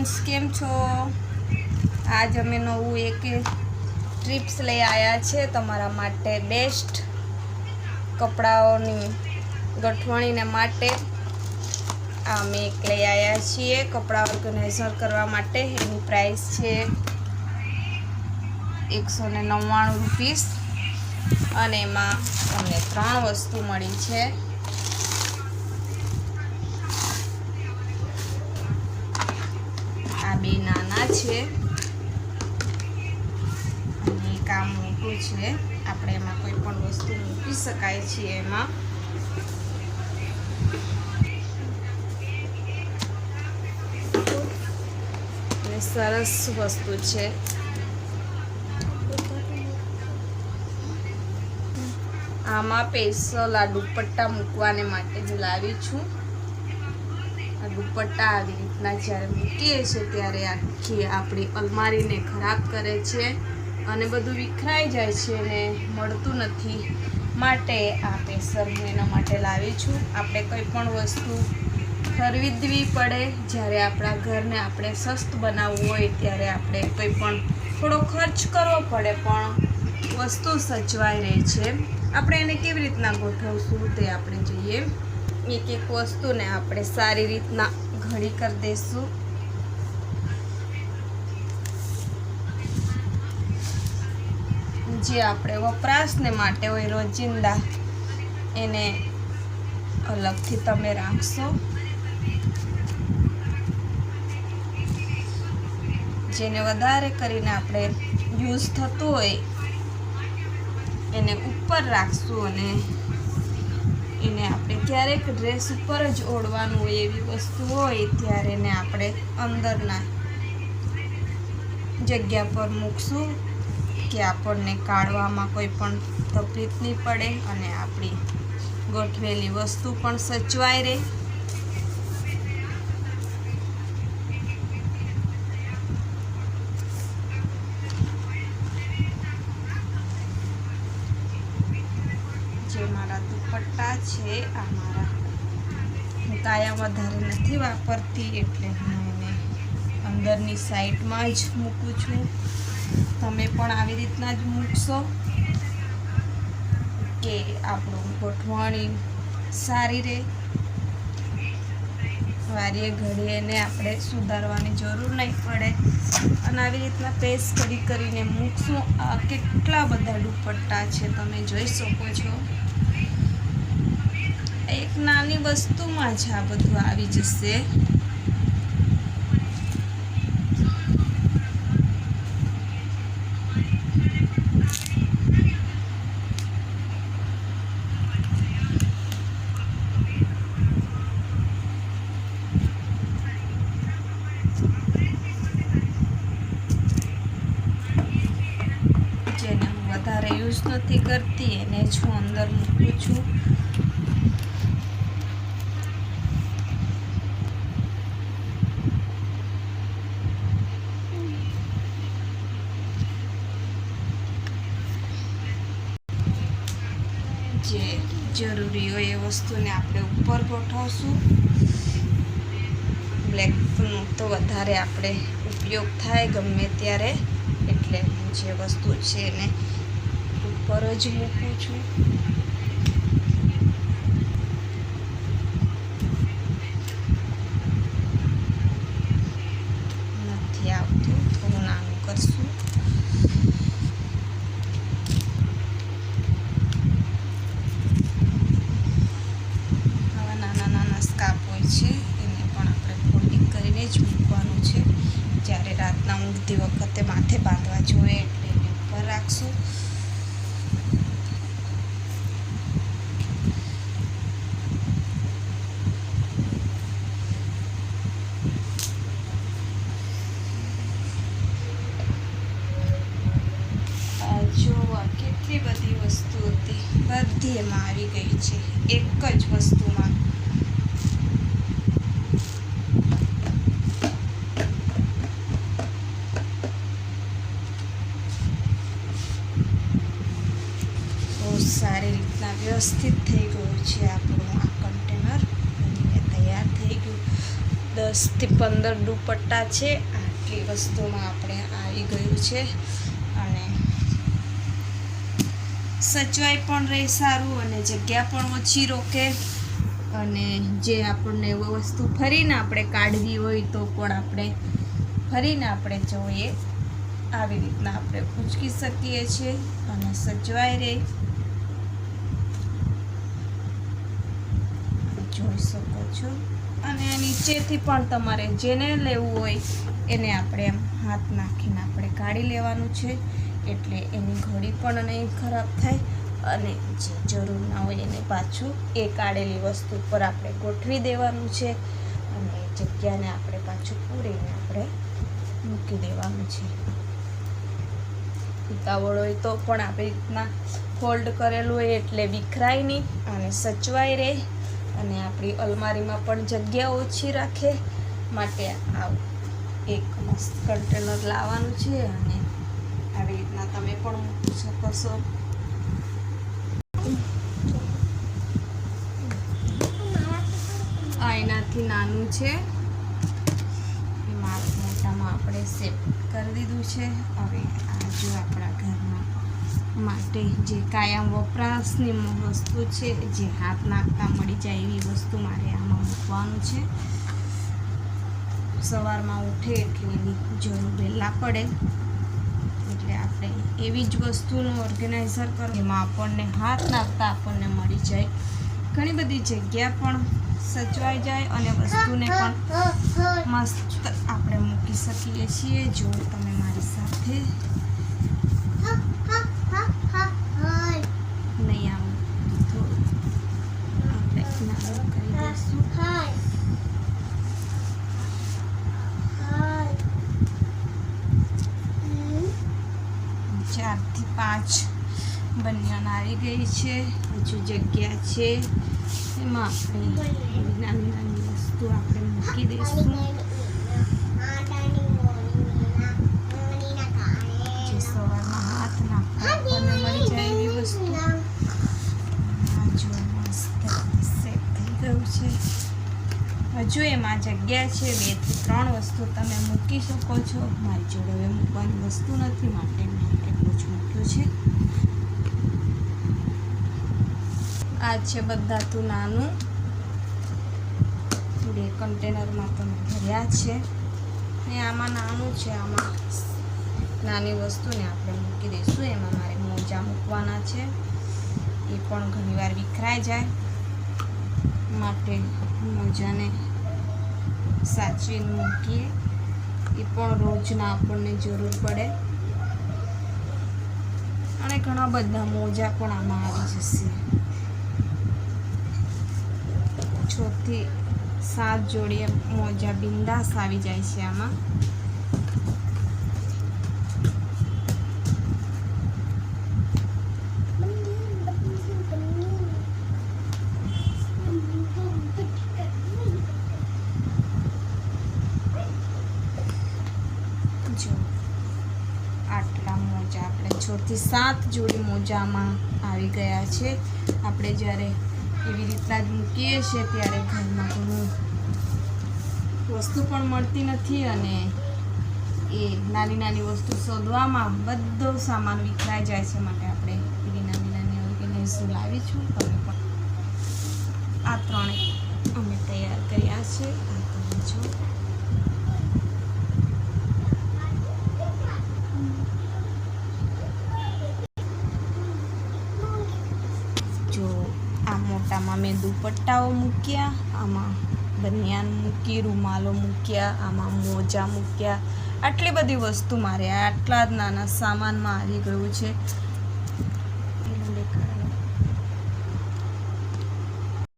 Friends came छो। आज अमे नवुं एक ट्रिप्स लई आया छे तमारा माटे बेस्ट कपड़ाओनी गठवणीने माटे। अमे एक लई आया छीए कपड़ा ऑर्गेनाइजर करवा माटे। एनी प्राइस छे 199 रुपीस अने एमां अમને 3 वस्तु मळी छे। आ बे नाना छे अने एक आ मोटुं छे। आपणे एमां कोई पण वस्तु मूकी शकाय छे। एमां सरस वस्तु छे। आमा स्पेशल आ दुपट्टा मूकवाने माटे हूँ लावी छूं। आ दुपट्टा आवी रीतना ज्यारे मूकीए छे त्यारे आखी आपणी अलमारीने खराब करे छे अने बधुं विखराई जाय छे ने मळतुं नथी। माटे आ स्पेशल हूँ एना माटे लावी छूं। आपणे कोई पण वस्तु खरीदवी पड़े ज्यारे आपणा घरने आपणे सस्त बनाववुं होय त्यारे आपणे कोई पण थोड़ो खर्च करवो पड़े पण वस्तु सचवाई रहे छे। આપણે એને કેવી રીતના ગોઠવશું તે આપણે જોઈએ। એક એક વસ્તુને આપણે સારી રીતના ઘડી કરી દઈશું। જે આપણે વપરાશને માટે હોય રોજિંદા એને અલગથી તમે રાખશો। જેને વધારે કરીને આપણે યુઝ થતું હોય એને ઉપર રાખશું અને એને આપણે ક્યારેક ડ્રેસ ઉપર જ ઓઢવાનું હોય એવી વસ્તુ હોય ત્યારે એને આપણે અંદરના જગ્યા પર મૂકશું કે આપણને કાઢવામાં કોઈ પણ તકલીફ નહીં પડે અને આપણી ગોઠવેલી વસ્તુ પણ સચવાઈ રહે। मारा दुपट्टा छे आ मारा हूँ काया वधारे नथी वापरती एटले हूँ एने अंदरनी साइड में ज मूकूं छूं। तमे पण आवी रीतना ज मूकशो के आपणो गोठवणी सारी रहे। वारीए घड़ीए ने आपणे सुधारवानी जरूर नहीं पड़े अने आवी रीतना प्रेस करीने मूकशुं। आ केटला बधा दुपट्टा छे तमे जोई शको छो। एक नानी वस्तुमां ज आ बधुं आवी जशे। जेने हूँ वधारे यूज नथी करती एने ज हूँ अंदर मूकूं छूं। जे जरूरी हो ये वस्तु ने आपणे ऊपर गोठवशुं। ब्लेकनो तो वधारे आपणे उपयोग थाय गमे त्यारे एटले जे वस्तु छे एने ऊपर ज मूकूं छुं। नथी आवतुं थोडुं नानुं करशुं। જ્યારે રાતના ઊંઘતી વખતે માથે બાંધવા જોઈએ એટલે એને ઉપર રાખશું। જો આ કેટલી બધી વસ્તુ હતી બધી એમાં આવી ગઈ છે એક જ વસ્તુમાં। सारी रीतना व्यवस्थित थई गयुं छे आपणुं आ कंटेनर बनीने तैयार थई गयुं। 10 થી 15 દુપટ્ટા છે. આટલી વસ્તુમાં આપણે આવી ગયું છે અને સચવાઈ પણ રહે સારું અને જગ્યા પણ ઓછી રોકે અને જે આપણને વસ્તુ ફરીને આપણે કાઢવી હોય તો પણ આપણે ફરીને આપણે જોઈએ આવી રીતના આપણે ઉંચકી શકીએ છીએ અને સચવાઈ રહે. જોઈ શકો છો. અને નીચેથી પણ તમારે જેને લેવું હોય એને આપણે એમ હાથ નાખીને આપણે કાઢી લેવાનું છે એટલે એની ઘડી પણ નહીં ખરાબ થાય અને જે જરૂર ના હોય એને પાછું એ કાઢેલી વસ્તુ પર આપણે ગોઠવી દેવાનું છે અને જગ્યાને આપણે પાછું પૂરીને આપણે મૂકી દેવાનું છે. ઉતાવળ હોય તો પણ આવી રીતના ફોલ્ડ કરેલું હોય એટલે વિખરાય નહીં અને સચવાઈ રહે અને આપણી અલમારીમાં પણ જગ્યા ઓછી રાખે માટે આવું એક મસ્ત કન્ટેનર લાવવાનું છે અને આવી રીતના તમે પણ મૂકી શકો છો. આ એનાથી નાનું છે, એમાં મોટામાં આપણે સેટ કરી દીધું છે. હવે આ જો આપણા ઘરમાં માટે જે કાયમ વપરાશની વસ્તુ છે, જે હાથ નાખતા મળી જાય એવી વસ્તુ મારે આમાં મૂકવાનું છે. સવારમાં ઉઠે એટલે એની જરૂર વહેલા પડે એટલે આપણે એવી જ વસ્તુનું ઓર્ગેનાઇઝર કરો એમાં આપણને હાથ નાખતા આપણને મળી જાય. ઘણી બધી જગ્યા પણ સચવાઈ જાય અને વસ્તુને પણ મસ્ત આપણે મૂકી શકીએ છીએ. જો તમે મારી સાથે નહીં આવું તો આપણે નાનું કરી દઈશું. 4 થી 5 બનિયાન આવી ગઈ છે. હજુ જગ્યા છે એમાં આપણે નાની નાની વસ્તુ આપણે મૂકી દઈશું. જે સવારમાં હાથ નાખતા આપણને મળી જાય એવી વસ્તુ. આ જો મસ્ત સેટ થઈ ગયું છે. હજુ એમાં જગ્યા છે. 2 થી 3 વસ્તુ તમે મૂકી શકો છો. મારી જોડે હવે મૂકવાની વસ્તુ નથી માટે મેં એટલું જ મૂક્યું છે. આ છે બધાથી નાનું. 2 કન્ટેનરમાં તમે ભર્યા છે ને આમાં નાનું છે. આમાં નાની વસ્તુને આપણે મૂકી દઈશું. એમાં મારે મોજા મૂકવાના છે. એ પણ ઘણીવાર વિખરાઈ જાય માટે મોજાને સાચવીને મૂકીએ. એ પણ રોજના આપણને જરૂર પડે અને ઘણા બધા મોજા પણ આમાં આવી જશે. 6 થી 7 જોડી મોજા બિંદાસ આવી જાય છે આમાં. જો આટલા મોજા આપણે 6 થી 7 જોડી મોજામાં આવી ગયા છે. આપણે જ્યારે એવી રીતના જ મૂકીએ છીએ ત્યારે ઘરમાં ઘણું વસ્તુ પણ મળતી નથી અને એ નાની નાની વસ્તુ શોધવામાં બધો સામાન વિખરાઈ જાય છે માટે આપણે એવી નાની નાની ઓર્ગેનાઇઝર લાવી છું. તમે પણ આ 3 અમે તૈયાર કર્યા છે. આ તમે જો આ મોટામાં મેં દુપટ્ટાઓ મૂક્યા, આમાં બનિયાન મૂકી, રૂમાલો મૂક્યા, આમાં મોજા મૂક્યા. આટલી બધી વસ્તુ મારે આટલા જ નાના સામાનમાં આવી ગયું છે. એનું દેખાડવાનું